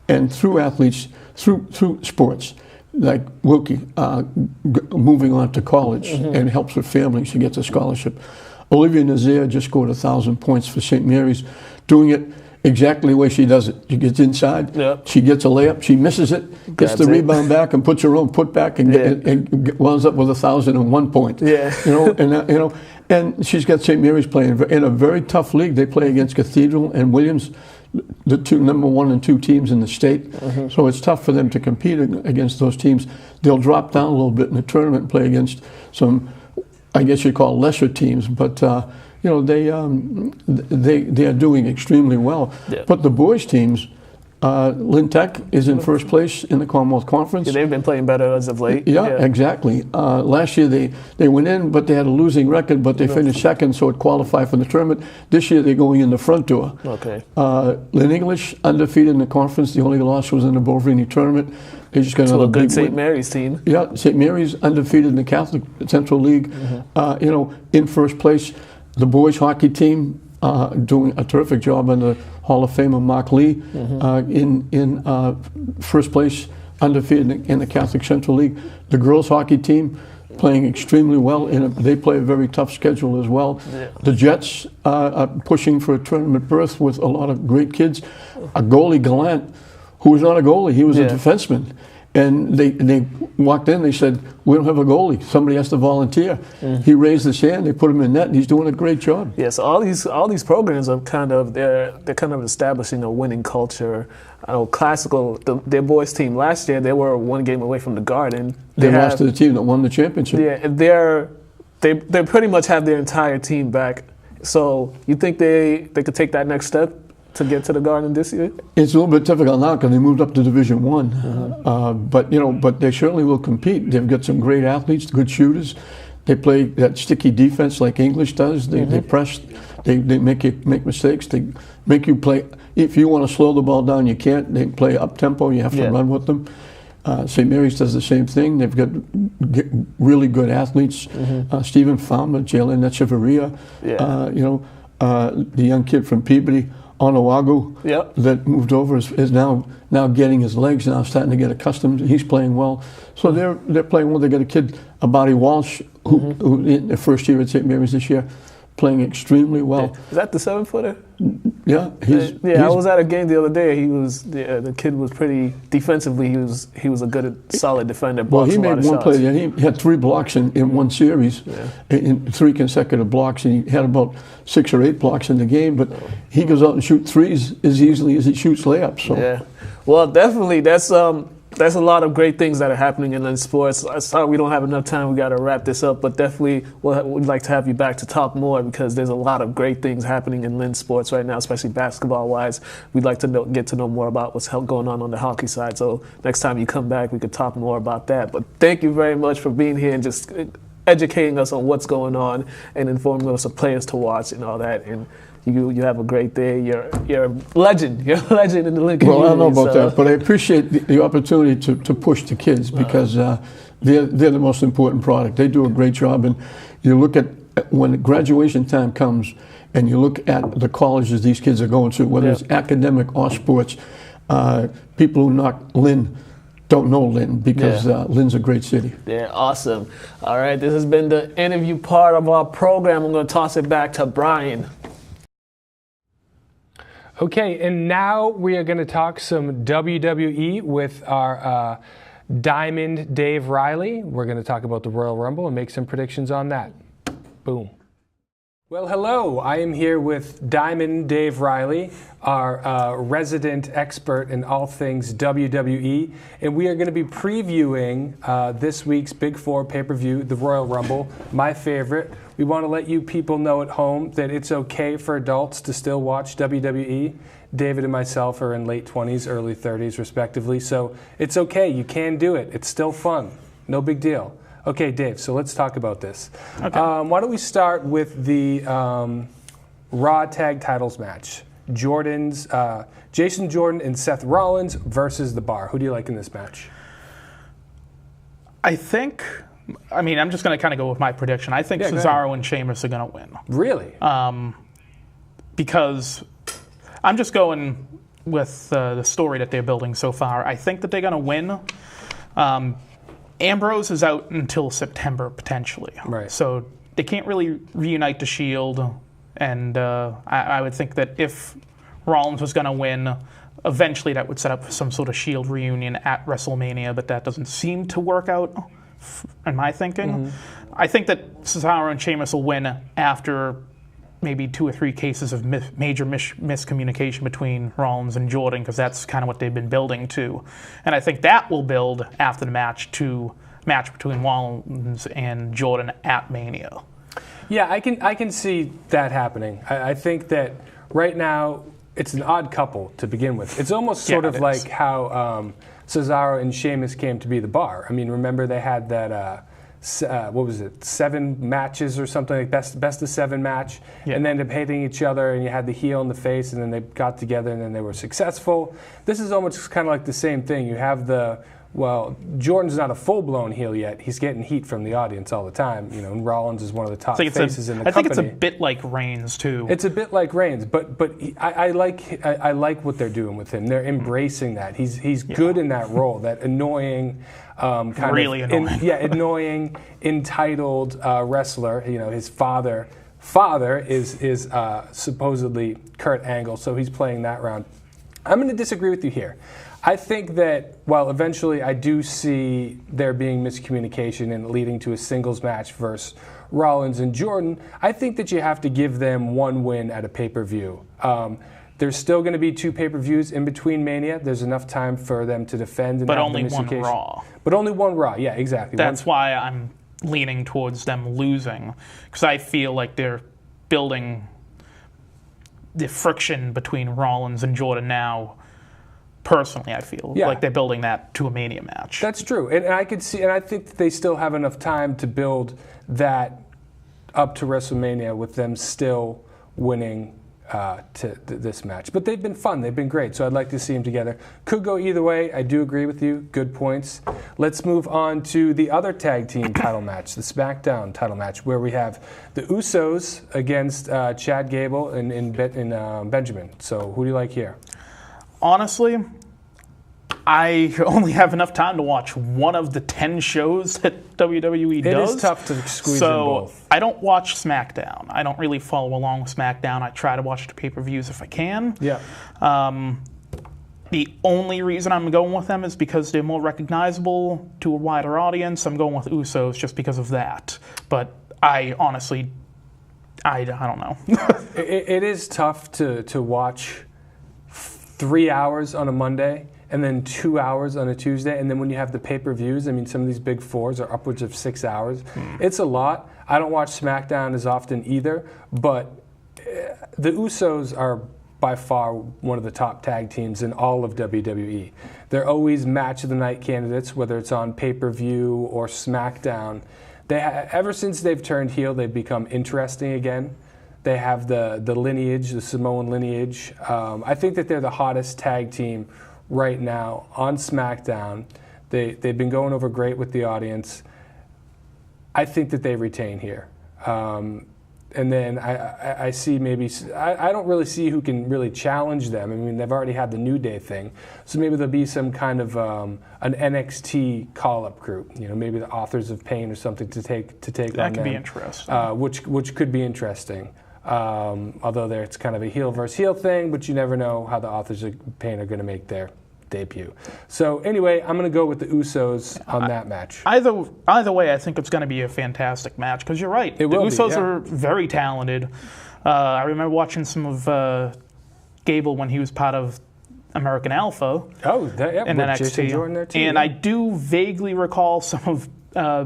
And through athletes, through sports, like Wilkie moving on to college and helps her family. She gets a scholarship. Olivia Nazaire just scored 1,000 points for St. Mary's, doing it exactly the way she does it. She gets inside, she gets a layup, she misses it, gets the rebound back and puts her own putback and winds up with 1,001 points. Yeah. And she's got St. Mary's playing in a very tough league. They play against Cathedral and Williams, the 2 number 1 and 2 teams in the state. So it's tough for them to compete against those teams. They'll drop down a little bit in the tournament and play against some, I guess you'd call lesser teams, but they are doing extremely well. Yeah. But the boys' teams, Lynn Tech is in first place in the Commonwealth Conference. Yeah, they've been playing better as of late. Yeah, exactly. Last year they went in, but they had a losing record, but they finished second, so it qualified for the tournament. This year they're going in the front door. Okay. Lynn English undefeated in the conference. The only loss was in the Bovrini tournament. They just got another a good big St. Mary's team. Yeah, St. Mary's undefeated in the Catholic Central League. In first place. The boys hockey team doing a terrific job under Hall of Famer Mark Lee in first place, undefeated in the Catholic Central League. The girls hockey team playing extremely well. They play a very tough schedule as well. Yeah. The Jets are pushing for a tournament berth with a lot of great kids. A goalie, Gallant, who was not a goalie, he was a defenseman. And they walked in, they said, we don't have a goalie. Somebody has to volunteer. He raised his hand, they put him in net, and he's doing a great job. Yeah, so all these programs are they're kind of establishing a winning culture. I know classical, their boys team last year, they were 1 game away from the Garden. They lost to the team that won the championship. Yeah, they pretty much have their entire team back. So you think they could take that next step to get to the Garden this year? It's a little bit difficult now because they moved up to Division One. But they certainly will compete. They've got some great athletes, good shooters. They play that sticky defense like English does. They press. They make you make mistakes. They make you play. If you want to slow the ball down, you can't. They play up tempo. You have to run with them. St. Mary's does the same thing. They've got really good athletes. Stephen Fama, Jalen Echeverria. The young kid from Peabody, Onawagu, that moved over is now getting his legs, now starting to get accustomed. He's playing well. So they're playing well. They got a kid, Abadi Walsh, who in the first year at St. Mary's this year, playing extremely well. Is that the 7-footer? Yeah, I was at a game the other day. The kid was pretty defensively. He was a good, solid defender. Well, he made one play. He had 3 blocks in one series, in 3 consecutive blocks, and he had about 6 or 8 blocks in the game. But he goes out and shoots threes as easily as he shoots layups. So. Yeah, well, definitely that's a lot of great things that are happening in Lynn sports. Sorry we don't have enough time. We got to wrap this up, but definitely we'd like to have you back to talk more because there's a lot of great things happening in Lynn sports right now, especially basketball-wise. We'd like to get to know more about what's going on the hockey side. So next time you come back, we could talk more about that. But thank you very much for being here and just educating us on what's going on and informing us of players to watch and all that. And you have a great day. You're a legend. You're a legend in the Lynn community. Well, I don't know about that, but I appreciate the opportunity to push the kids because they're the most important product. They do a great job, and you look at when graduation time comes, and you look at the colleges these kids are going to, whether it's academic or sports. People who knock Lynn don't know Lynn because Lynn's a great city. Yeah, awesome. All right, this has been the interview part of our program. I'm going to toss it back to Brian. Okay, and now we are going to talk some WWE with our Diamond Dave Riley. We're going to talk about the Royal Rumble and make some predictions on that. Boom. Well, hello. I am here with Diamond Dave Riley, our resident expert in all things WWE, and we are going to be previewing this week's Big Four pay-per-view, the Royal Rumble, my favorite. We want to let you people know at home that it's okay for adults to still watch WWE. David and myself are in late 20s, early 30s, respectively, so it's okay. You can do it. It's still fun. No big deal. Okay, Dave, so let's talk about this. Okay. Why don't we start with the Raw Tag Titles match? Jason Jordan and Seth Rollins versus The Bar. Who do you like in this match? I'm just going to kind of go with my prediction. I think Cesaro and Sheamus are going to win. Really? Because I'm just going with the story that they're building so far. I think that they're going to win. Ambrose is out until September, potentially. Right. So they can't really reunite the Shield. And I would think that if Rollins was going to win, eventually that would set up some sort of Shield reunion at WrestleMania, but that doesn't seem to work out, in my thinking. Mm-hmm. I think that Cesaro and Sheamus will win after maybe 2 or 3 cases of major miscommunication between Rollins and Jordan, because that's kind of what they've been building to. And I think that will build after the match to match between Rollins and Jordan at Mania. Yeah, I can see that happening. I think that right now it's an odd couple to begin with. It's almost sort of like how Cesaro and Sheamus came to be The Bar. I mean, remember they had that... 7 matches or something, like best of 7 match, and then ended up hating each other, and you had the heel and the face, and then they got together, and then they were successful. This is almost kind of like the same thing. You have Jordan's not a full-blown heel yet. He's getting heat from the audience all the time, and Rollins is one of the top faces in the company. I think it's a bit like Reigns, too. It's a bit like Reigns, but I like what they're doing with him. They're embracing that. He's good in that role, that annoying... annoying, entitled wrestler. His father is supposedly Kurt Angle, so he's playing that round. I'm going to disagree with you here. I think that while eventually I do see there being miscommunication and leading to a singles match versus Rollins and Jordan, I think that you have to give them one win at a pay-per-view. There's still going to be 2 pay-per-views in between Mania. There's enough time for them to defend. And but only one Raw. But only one Raw, yeah, exactly. That's why I'm leaning towards them losing, because I feel like they're building the friction between Rollins and Jordan now. Personally, I feel Yeah. like they're building that to a Mania match. That's true, and I could see, and I think that they still have enough time to build that up to WrestleMania with them still winning this match. But they've been fun, they've been great, so I'd like to see them together. Could go either way. I do agree with you. Good points. Let's move on to the other tag team title match, the SmackDown title match, where we have the Usos against Chad Gable and Benjamin. So who do you like here? Honestly, I only have enough time to watch one of the 10 shows that WWE does. It is tough to squeeze in so both. I don't watch SmackDown. I don't really follow along with SmackDown. I try to watch the pay-per-views if I can. Yeah. The only reason I'm going with them is because they're more recognizable to a wider audience. I'm going with Usos just because of that. But I honestly, I don't know. It is tough to watch 3 hours on a Monday and then 2 hours on a Tuesday, and then when you have the pay-per-views, I mean, some of these big fours are upwards of 6 hours. It's a lot. I don't watch SmackDown as often either, but the Usos are by far one of the top tag teams in all of WWE. They're always match of the night candidates, whether it's on pay-per-view or SmackDown. Ever since they've turned heel, they've become interesting again. They have the lineage, the Samoan lineage. I think that they're the hottest tag team right now on SmackDown. They've been going over great with the audience. I think that they retain here. And then I see maybe, I don't really see who can really challenge them. I mean, they've already had the New Day thing. So maybe there'll be some kind of an NXT call-up group. You know, maybe the Authors of Pain or something to take on them. That could be interesting. Which could be interesting. Although it's kind of a heel versus heel thing, but you never know how the Authors of Pain are going to make their debut. So anyway, I'm going to go with the Usos on that match. Either way, I think it's going to be a fantastic match because you're right. The Usos are very talented. I remember watching some of Gable when he was part of American Alpha. Oh, in NXT. Jason Jordan there too. And I do vaguely recall some of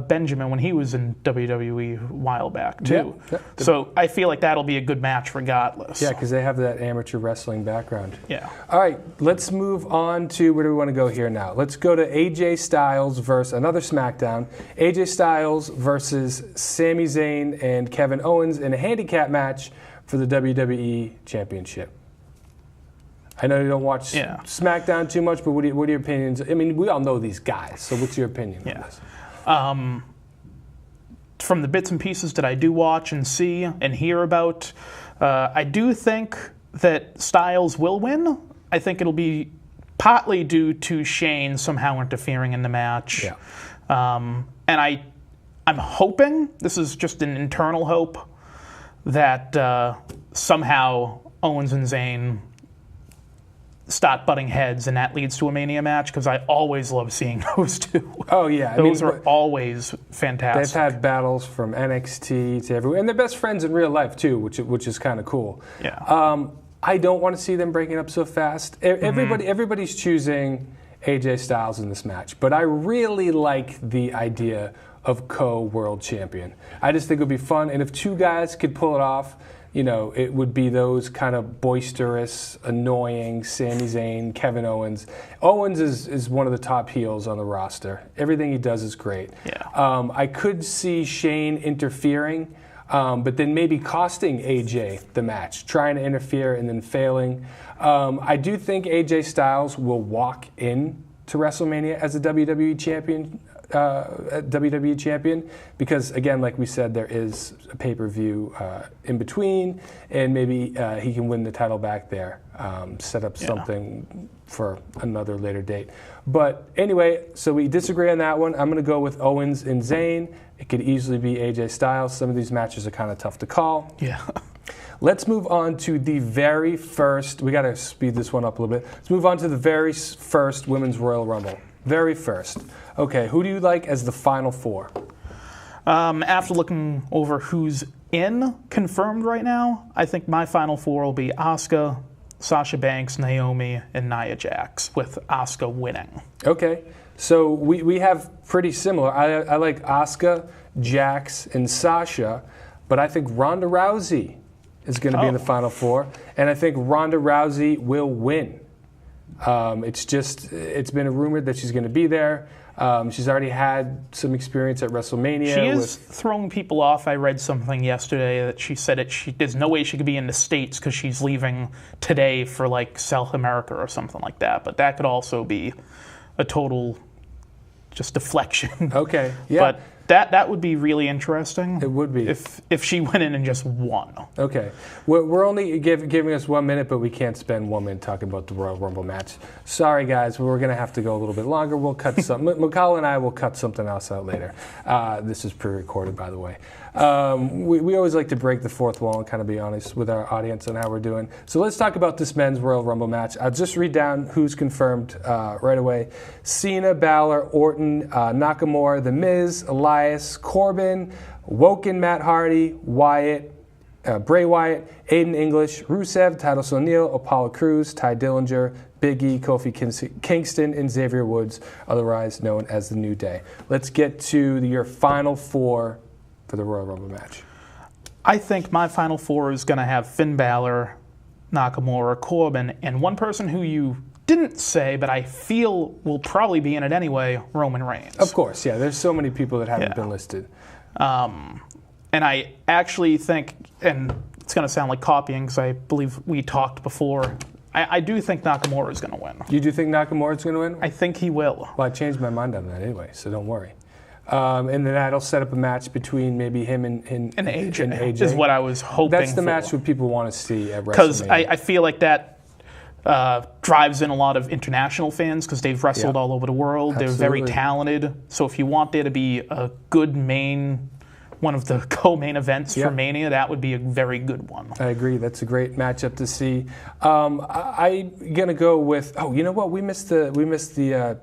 Benjamin when he was in WWE a while back too. So I feel like that'll be a good match regardless. Yeah, because they have that amateur wrestling background. Yeah. All right, let's move on to where do we want to go here now? Let's go to AJ Styles versus another SmackDown. AJ Styles versus Sami Zayn and Kevin Owens in a handicap match for the WWE Championship. I know you don't watch SmackDown too much, but what are your opinions? I mean, we all know these guys, so what's your opinion on this? From the bits and pieces that I do watch and see and hear about, I do think that Styles will win. I think it'll be partly due to Shane somehow interfering in the match. Yeah. And I'm hoping, this is just an internal hope, that somehow Owens and Zayn start butting heads, and that leads to a Mania match, because I always love seeing those two. Oh, yeah. Those are always fantastic. They've had battles from NXT to everywhere, and they're best friends in real life, too, which is kind of cool. Yeah. I don't want to see them breaking up so fast. Everybody's choosing AJ Styles in this match, but I really like the idea of co-world champion. I just think it would be fun, and if two guys could pull it off, you know, it would be those kind of boisterous, annoying Sami Zayn, Kevin Owens. Owens is one of the top heels on the roster. Everything he does is great. Yeah. I could see Shane interfering, but then maybe costing AJ the match, trying to interfere and then failing. I do think AJ Styles will walk in to WrestleMania as a WWE champion. Because again, like we said, there is a pay-per-view in between, and maybe he can win the title back there, set up something for another later date. But anyway, so we disagree on that one. I'm going to go with Owens and Zayn. It could easily be AJ Styles. Some of these matches are kind of tough to call. Yeah. Let's move on to the very first. We got to speed this one up a little bit. Let's move on to the very first Women's Royal Rumble. Very first. Okay, who do you like as the final four? After looking over who's confirmed right now, I think my final four will be Asuka, Sasha Banks, Naomi, and Nia Jax, with Asuka winning. Okay, so we have pretty similar. I like Asuka, Jax, and Sasha, but I think Ronda Rousey is going to be in the Final Four, and I think Ronda Rousey will win. It's been rumored that she's going to be there. She's already had some experience at WrestleMania. She is throwing people off. I read something yesterday that she said there's no way she could be in the States because she's leaving today for like South America or something like that. But that could also be a total just deflection. Okay, yeah. But that would be really interesting. It would be. If she went in and just won. Okay. We're only giving us 1 minute, but we can't spend 1 minute talking about the Royal Rumble match. Sorry, guys. We're going to have to go a little bit longer. We'll cut some. Mukala and I will cut something else out later. This is pre-recorded, by the way. We always like to break the fourth wall and kind of be honest with our audience on how we're doing. So let's talk about this men's Royal Rumble match. I'll just read down who's confirmed right away. Cena, Balor, Orton, Nakamura, The Miz, Elias, Corbin, Woken, Matt Hardy, Wyatt, Bray Wyatt, Aiden English, Rusev, Titus O'Neil, Apollo Crews, Ty Dillinger, Big E, Kofi Kingston, and Xavier Woods, otherwise known as The New Day. Let's get to your final four for the Royal Rumble match. I think my final four is going to have Finn Balor, Nakamura, Corbin, and one person who you didn't say, but I feel will probably be in it anyway, Roman Reigns. Of course, yeah. There's so many people that haven't been listed. And I actually think, and it's going to sound like copying because I believe we talked before, I do think Nakamura is going to win. You do think Nakamura is going to win? I think he will. Well, I changed my mind on that anyway, so don't worry. And then that'll set up a match between maybe him and AJ. Is what I was hoping That's the match that people want to see at WrestleMania. Because I feel like that drives in a lot of international fans because they've wrestled all over the world. Absolutely. They're very talented. So if you want there to be a good one of the co-main events for Mania, that would be a very good one. I agree. That's a great matchup to see. I'm gonna go with. Oh, you know what? We missed the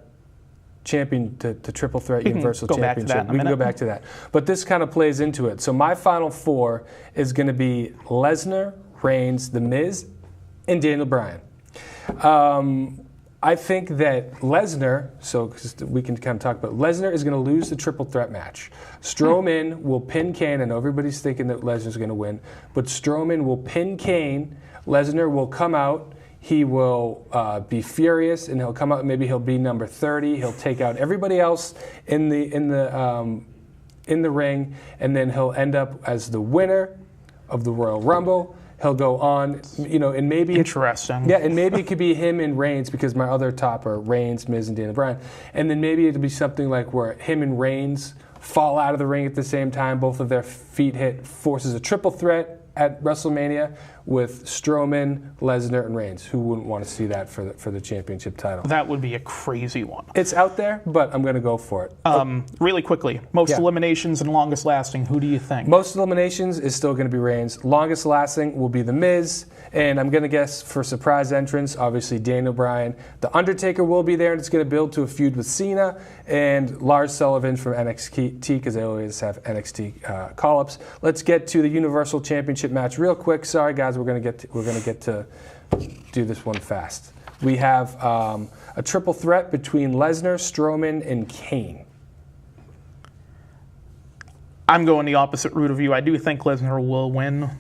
champion to triple threat Universal Championship. We can go back to that. But this kind of plays into it. So my final four is going to be Lesnar, Reigns, The Miz, and Daniel Bryan. I think that Lesnar, so we can kind of talk about Lesnar is going to lose the triple threat match. Strowman will pin Kane. I know everybody's thinking that Lesnar's going to win, but Strowman will pin Kane. Lesnar will come out. He will be furious, and he'll come out. Maybe he'll be number 30. He'll take out everybody else in the ring, and then he'll end up as the winner of the Royal Rumble. He'll go on, and maybe interesting. And maybe it could be him and Reigns because my other top are Reigns, Miz, and Daniel Bryan. And then maybe it'll be something like where him and Reigns fall out of the ring at the same time. Both of their feet hit, forces a triple threat at WrestleMania with Strowman, Lesnar, and Reigns. Who wouldn't want to see that for the championship title? That would be a crazy one. It's out there, but I'm going to go for it. Really quickly, most eliminations and longest lasting, who do you think? Most eliminations is still going to be Reigns. Longest lasting will be The Miz. And I'm going to guess for surprise entrance, obviously Daniel Bryan. The Undertaker will be there, and it's going to build to a feud with Cena and Lars Sullivan from NXT because they always have NXT call-ups. Let's get to the Universal Championship match real quick. Sorry, guys, we're going to get to do this one fast. We have a triple threat between Lesnar, Strowman, and Kane. I'm going the opposite route of you. I do think Lesnar will win.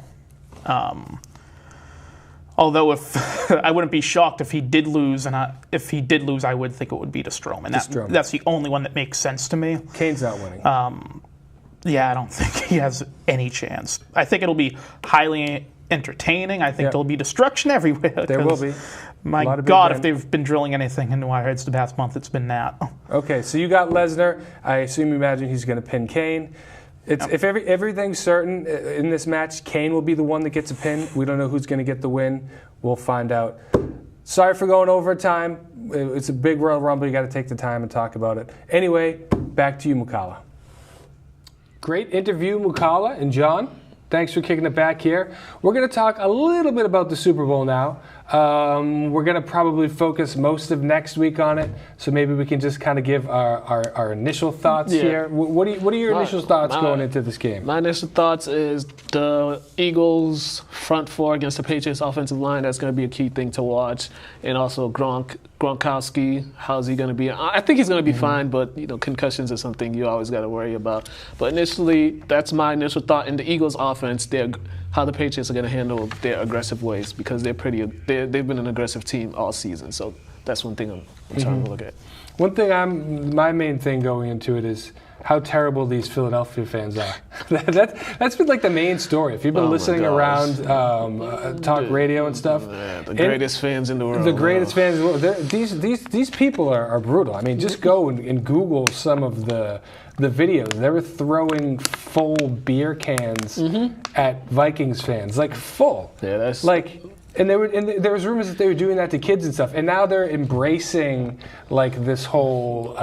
Although if I wouldn't be shocked if he did lose, and if he did lose, I would think it would be to Strowman. That's the only one that makes sense to me. Kane's not winning. Yeah, I don't think he has any chance. I think it'll be highly entertaining. I think there'll be destruction everywhere. There will be. My God, if they've been drilling anything into our heads the past month, it's been that. Okay, so you got Lesnar. I imagine he's going to pin Kane. If everything's certain in this match, Kane will be the one that gets a pin. We don't know who's going to get the win. We'll find out. Sorry for going overtime. It's a big Royal Rumble. You got to take the time and talk about it. Anyway, back to you, Mukala. Great interview, Mukala and John. Thanks for kicking it back here. We're going to talk a little bit about the Super Bowl now. We're going to probably focus most of next week on it, so maybe we can just kind of give our initial thoughts here. What are your initial thoughts going into this game? My initial thoughts is the Eagles' front four against the Patriots' offensive line. That's going to be a key thing to watch. And also Gronkowski, how's he going to be? I think he's going to be fine, but concussions are something you always got to worry about. But initially, that's my initial thought. In the Eagles' offense, how the Patriots are going to handle their aggressive ways because they've been an aggressive team all season. So that's one thing I'm trying to look at. One thing my main thing going into it is how terrible these Philadelphia fans are. That's been like the main story. If you've been listening around talk radio and stuff, the greatest fans in the world. The greatest fans in the world. These people are brutal. I mean, just go and Google some of the videos. They were throwing full beer cans at Vikings fans, like full. Yeah, that's like. And there was rumors that they were doing that to kids and stuff, and now they're embracing like this whole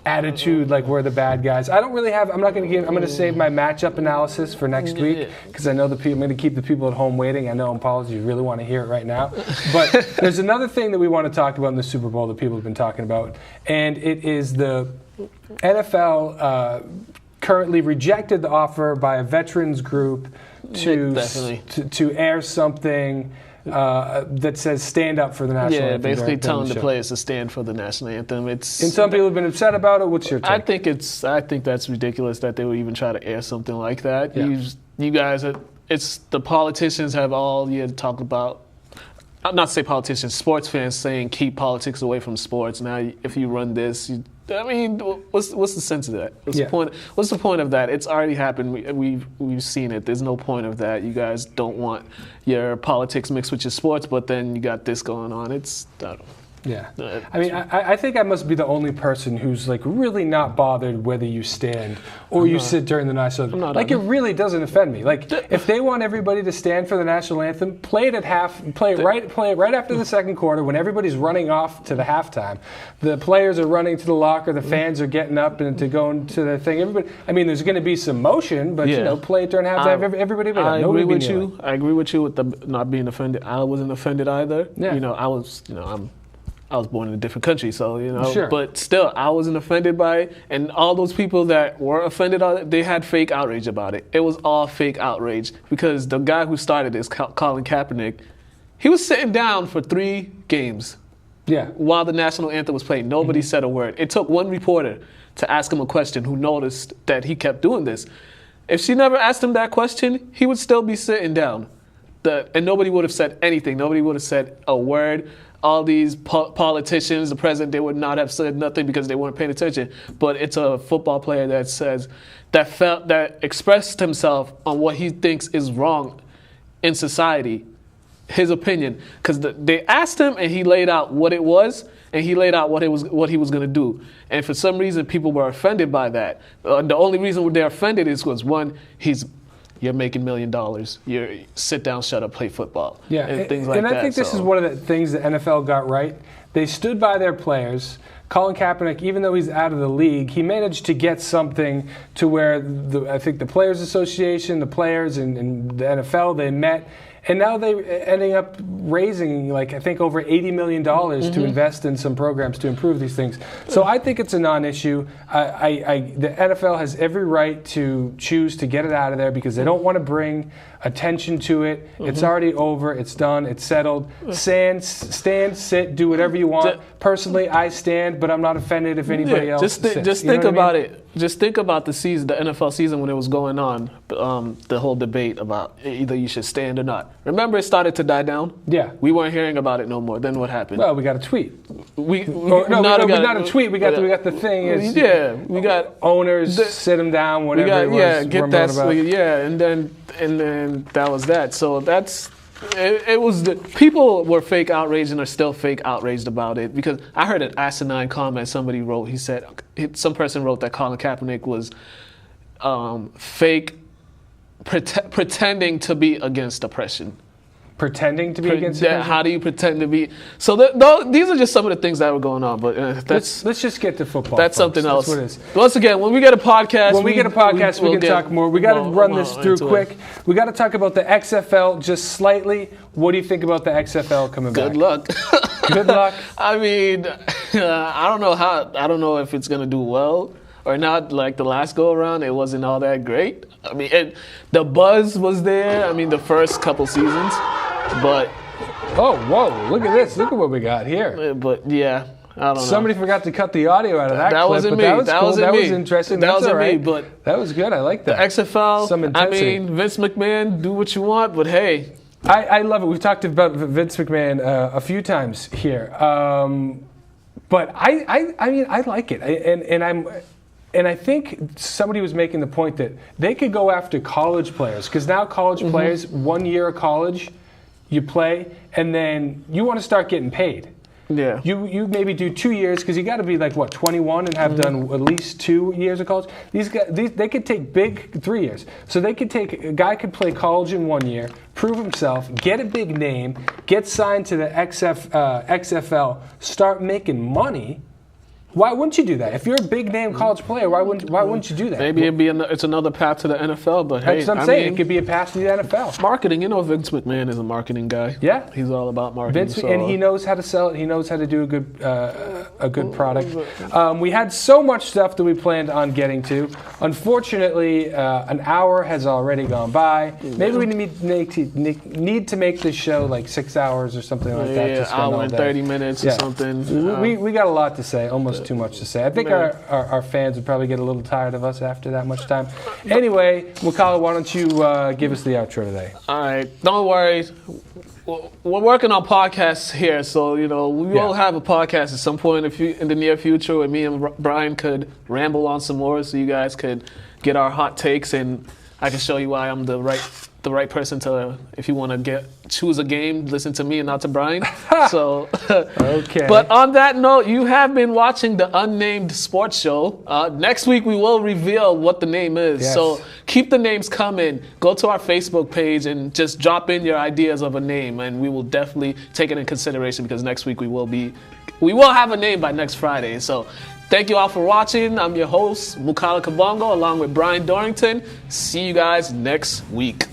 attitude, like we're the bad guys. I'm going to save my matchup analysis for next week because I know I'm going to keep the people at home waiting. I know in Paul's you really want to hear it right now, but there's another thing that we want to talk about in the Super Bowl that people have been talking about, and it is the NFL currently rejected the offer by a veterans group to air something that says stand up for the national anthem. Yeah, basically telling the players to stand for the national anthem. And some people have been upset about it. What's your take? I think that's ridiculous that they would even try to air something like that. Yeah. You guys, it's the politicians have all year to talk about. Not to say politicians, sports fans saying keep politics away from sports. Now, if you run this, what's the sense of that? What's the point of that? It's already happened. We've seen it. There's no point of that. You guys don't want your politics mixed with your sports, but then you got this going on. Yeah. I think I must be the only person who's like really not bothered whether you stand or you sit during the national anthem. Like it really doesn't offend me. Like if they want everybody to stand for the national anthem, play it right after the second quarter when everybody's running off to the halftime. The players are running to the locker, the fans are getting up and to go into their thing. Everybody, there's going to be some motion, but play it during halftime. Everybody. I agree with you. I agree with you with the not being offended. I wasn't offended either. Yeah. I was born in a different country, so, Sure. But still, I wasn't offended by it. And all those people that were offended, they had fake outrage about it. It was all fake outrage because the guy who started this, Colin Kaepernick, he was sitting down for 3 games while the national anthem was playing. Nobody said a word. It took one reporter to ask him a question who noticed that he kept doing this. If she never asked him that question, he would still be sitting down. And nobody would have said anything. Nobody would have said a word. All these politicians, the president, they would not have said nothing because they weren't paying attention. But it's a football player that expressed himself on what he thinks is wrong in society, his opinion. Because they asked him and he laid out what it was and he laid out what he was going to do. And for some reason, people were offended by that. The only reason they're offended is because one, you're making $1 million. You sit down, shut up, play football. Yeah, and things like that. And I think this is one of the things the NFL got right. They stood by their players. Colin Kaepernick, even though he's out of the league, he managed to get something to where I think the Players Association, the players, and the NFL, they met. And now they're ending up raising, I think, over $80 million to invest in some programs to improve these things. So I think it's a non-issue. The NFL has every right to choose to get it out of there because they don't want to bring attention to it. It's already over. It's done. It's settled. Stand, sit, do whatever you want. Personally, I stand, but I'm not offended if anybody else sits. Just think about it. Just think about the season, the NFL season when it was going on, the whole debate about either you should stand or not. Remember, it started to die down? Yeah. We weren't hearing about it no more. Then what happened? Well, we got a tweet. Not a tweet. We got the thing. We got owners sit them down. Whatever it was. Get that. And then that was that. So that's. It was people were fake outraged and are still fake outraged about it because I heard an asinine comment somebody wrote. He said some person wrote that Colin Kaepernick was fake pretending to be against oppression. Pretending to be against oppression? How do you pretend to be? So these are just some of the things that were going on. But let's just get to football. That's folks. something else. That's what it is. Once again, when we get a podcast, we can talk more. We got to run this through quick. We got to talk about the XFL just slightly. What do you think about the XFL coming back? Good luck. Good luck. I mean, I don't know I don't know if it's gonna do well or not. Like the last go around, it wasn't all that great. I mean, the buzz was there. I mean, the first couple seasons, but whoa! Look at this! Look at what we got here. But yeah, I don't know. Somebody forgot to cut the audio out of that clip, wasn't but me. that was That cool. wasn't That me. was interesting. That That's wasn't all right. me, but that was good. I like that. XFL, Some I intensity. mean, Vince McMahon, do what you want, but hey. I love it. We've talked about Vince McMahon a few times here, but I mean I like it, and I think somebody was making the point that they could go after college players because now college players 1 year of college, you play, and then you want to start getting paid. Yeah. You maybe do 2 years because you got to be like 21 and have done at least 2 years of college. These guys, they could take big 3 years. So they could take a guy could play college in 1 year, prove himself, get a big name, get signed to the XFL, start making money. Why wouldn't you do that? If you're a big name college player, why wouldn't you do that? Maybe it's another path to the NFL, but hey, That's what I'm saying. It could be a pass to the NFL. Marketing, Vince McMahon is a marketing guy. Yeah. He's all about marketing. Vince, and he knows how to sell it. He knows how to do a good product. We had so much stuff that we planned on getting to. Unfortunately, an hour has already gone by. Maybe we need to make this show like 6 hours or something like that. Yeah, hour and 30 minutes or something. We got a lot to say, almost too much to say. I think our fans would probably get a little tired of us after that much time. Anyway, Mukala, why don't you give us the outro today? All right, don't worry. We're working on podcasts here, so we will have a podcast at some point in the near future where me and Brian could ramble on some more, so you guys could get our hot takes, and I can show you why I'm the right person to, if you want to choose a game, listen to me and not to Brian. So, okay. But on that note, you have been watching the Unnamed Sports Show. Next week we will reveal what the name is. Yes. So keep the names coming. Go to our Facebook page and just drop in your ideas of a name, and we will definitely take it in consideration because next week we will have a name by next Friday. So. Thank you all for watching. I'm your host, Mukala Kabongo, along with Brian Dorrington. See you guys next week.